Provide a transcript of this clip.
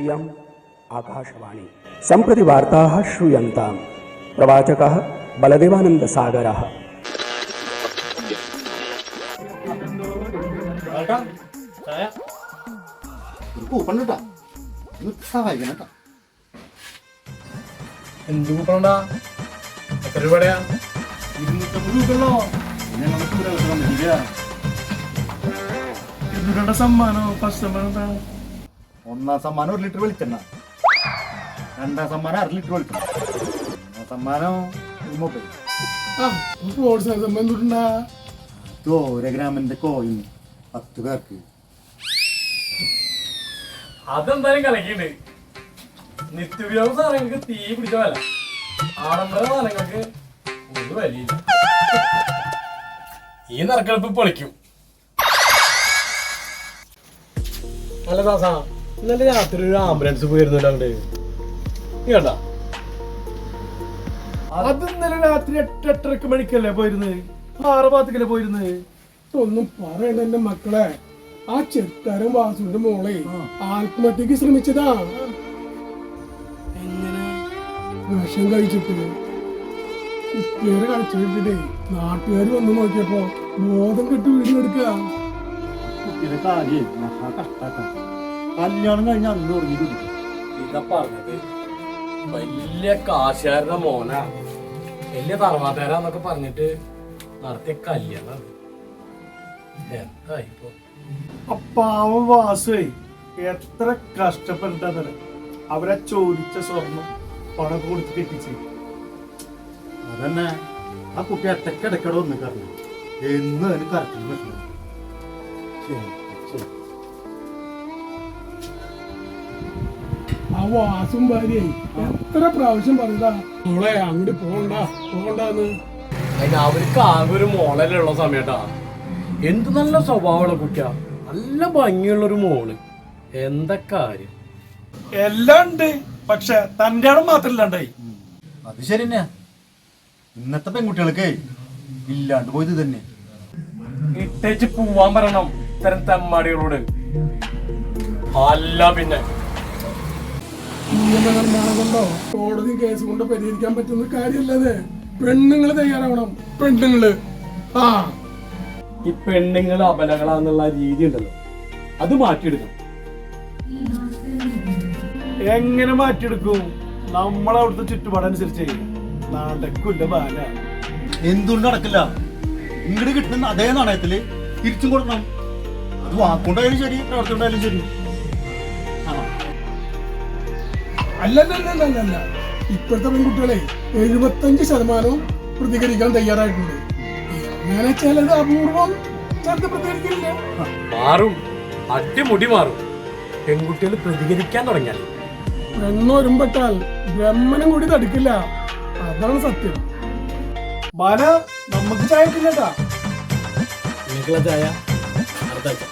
इयम् आकाशवाणी सम्प्रति वार्ताः श्रूयन्ताम् प्रवाचकः बलदेवानन्दसागरः। എന്ത് കൂപ്പണ എത്ര രൂപയാ? 250 രൂപ സമ്മാനോ? ഫസ്റ്റ് സമ്മാനം എന്താണ്? ഒന്നാം സമ്മാനം 1 ലിറ്റർ വെളിച്ചെണ്ണ, രണ്ടാം സമ്മാനം 1/2 ലിറ്റർ വെളിച്ചെണ്ണ, മൂന്നാം സമ്മാനം മൊബൈൽ. ഗ്രാമിന്റെ കോയിൻ 10 പേർക്ക്. അതെന്തായാലും കലക്കിണ്ട്. നിത്യോപയോഗ സാധനങ്ങൾക്ക് തീ പിടിച്ച വില, ആഡംബര സാധനങ്ങൾക്ക് ഒരു വിലയില്ല. ഈ നറുക്കെടുപ്പ് പൊളിക്കും. അല്ല ദാസാ, ഇന്നലെ രാത്രി ഒരു ആംബുലൻസ് പോയിരുന്നല്ലോ അങ്ങോട്ട്, നീ കണ്ടാ? അത് ഇന്നലെ രാത്രി 8-8:30 മണിക്കല്ലേ പോയിരുന്നത്? 6 ഭാഗത്തേക്കല്ലേ പോയിരുന്നത്? ഒന്നും പറയണ്ട എന്റെ മക്കളെ, ആ ചെറുക്കാരൻ വാസുവിന്റെ മോളെ ആത്മഹത്യക്ക് ശ്രമിച്ചതാ. വിഷം കഴിച്ചിട്ട് കുട്ടികളെ കളിച്ചിട്ടേ നാട്ടുകാർ വന്നു നോക്കിയപ്പോ ബോധം കെട്ട് വീടിനെടുക്കുക. കുട്ടിയുടെ കാര്യം മഹാ കഷ്ടാക്കാം. കല്യാണം കഴിഞ്ഞ അന്ന് തുടങ്ങി കുടിക്കും. ഇതാ പറഞ്ഞത്, വലിയ കാശുകാരുടെ മോനാ, വലിയ തറവാട്ടുകാരാന്നൊക്കെ പറഞ്ഞിട്ട് നടത്തിയ കല്യാണം. എന്തായിപ്പോ പാവം വാസുവേ എത്ര കഷ്ടപ്പെട്ടിട്ടാ അവരെ ചോദിച്ച സ്വർണം പണം കൊടുത്ത് കെട്ടിച്ച്. അതന്നെ ആ കുട്ടി ഇടയ്ക്കിടയ്ക്കടെ ഒന്ന് കറങ്ങി എന്ന് അതിന് കറക്റ്റ് പറ്റില്ല. ആ വാസും ഭാര്യയെ എത്ര പ്രാവശ്യം പറഞ്ഞതാ മോളെ അങ്ങോട്ട് പോകണ്ടെന്ന്. അതിന് അവർക്ക് ആകെ ഒരു മോളല്ലേ ഉള്ള സമയട്ടാ. എന്ത് നല്ല സ്വഭാവമുള്ള കുട്ടിയാ, നല്ല ഭംഗിയുള്ളൊരു മോള്. എന്താ കാര്യം? എല്ലാം ഉണ്ട്, പക്ഷെ തന്റെ ഇടം മാത്രം ഇല്ലാണ്ടായി. അത് ശരി തന്നെ. ഇന്നത്തെ പെൺകുട്ടികൾക്ക് ഇല്ലാണ്ട് പോയത് തന്നെ. ഇട്ടേച്ച് പോവാൻ പറയണം ഇത്തരം തെമ്മാടികളോട്. അല്ല പിന്നെ നിർമ്മാണം കൊണ്ടോ കോടതി കേസ് കൊണ്ട് പരിഹരിക്കാൻ പറ്റുന്ന കാര്യമല്ലത്. പെണ്ണുങ്ങള് തയ്യാറാവണം. പെണ്ണുങ്ങള് ഈ പെണ്ണുങ്ങൾ അബലകളാന്നുള്ള രീതി ഉണ്ടല്ലോ, അത് മാറ്റിയെടുക്കണം. എങ്ങനെ മാറ്റിയെടുക്കും? നമ്മളവിടുത്തെ ചുറ്റുപാടനുസരിച്ച് നടക്കില്ല ബാല. എന്തുകൊണ്ട് നടക്കില്ല? ഇങ്ങോട്ട് കിട്ടുന്ന അതേ നാണയത്തില് തിരിച്ചും കൊടുക്കണം. അത് വാക്കുണ്ടായാലും ശരി, പ്രവർത്തിണ്ടായാലും ശരി. അല്ലല്ല, ഇപ്പോഴത്തെ പെൺകുട്ടികളെ 75% പ്രതികരിക്കാൻ തയ്യാറായിട്ടുണ്ട്. എങ്ങനെ ചിലത് അപൂർവം ചിലത് പ്രതികരിക്കില്ല. മാറും, അടിമുടി മാറും പെൺകുട്ടികൾ പ്രതികരിക്കാൻ തുടങ്ങിയാൽ. പെണ്ണൊരുമ്പെട്ടാൽ ബ്രഹ്മനും കൂടി തടുക്കില്ല. അതാണ് സത്യം. ബാല നമുക്ക് ചായ ഇട്ടില്ലട്ടാ. നിനക്കുള്ള ചായ അടുത്ത ആഴ്ച.